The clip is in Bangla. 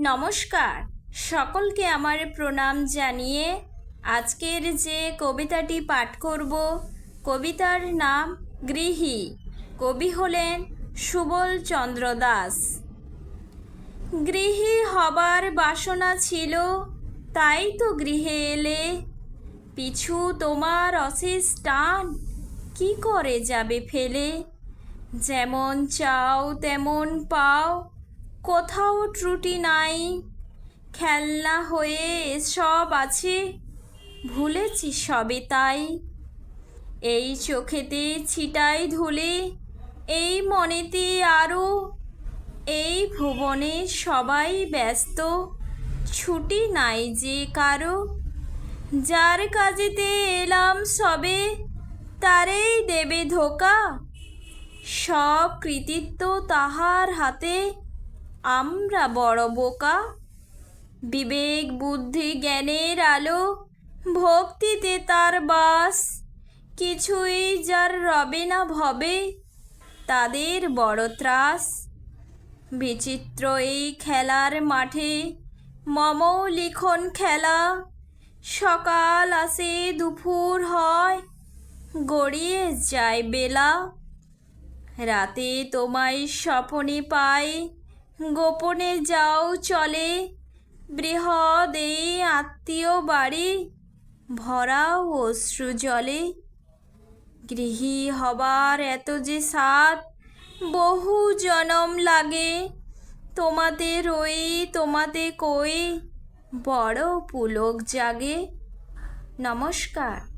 নমস্কার, সকলকে আমার প্রণাম জানিয়ে আজকের যে কবিতাটি পাঠ করব, কবিতার নাম গৃহী। কবি হলেন সুবল চন্দ্র দাস। গৃহী হবার বাসনা ছিল, তাই তো গৃহে এলে। পিছু তোমার অশেষ টান, কি করে যাবে ফেলে। যেমন চাও তেমন পাও, কোথাও ত্রুটি নাই। খেলনা হয়ে এসব আছে, ভুলেছি সবে তাই। এই চোখেতে ছিটাই ধুলে, এই মনেতে আরও। এই ভুবনে সবাই ব্যস্ত, ছুটি নাই যে কারো। যার কাজেতে এলাম সবে, তারেই দেবে ধোকা। সব কৃতিত্ব তাহার হাতে, আমরা বড় বোকা। বিবেক বুদ্ধি জ্ঞানের আলো, ভক্তিতে তার বাস। কিছুই যার রবে না ভবে, তাদের বড় ত্রাস। বিচিত্র এই খেলার মাঠে মমও লিখন খেলা। সকাল আসে দুপুর হয়, গড়িয়ে যায় বেলা। রাতে তোমায় স্বপনে পাই, গোপনে যাও চলে। বৃহৎ এই আত্মীয় বাড়ি, ভরাও অশ্রু জলে। গৃহী হবার এত যে স্বাদ, বহু জনম লাগে। তোমাতে রই তোমাতে কই, বড় পুলক জাগে। নমস্কার।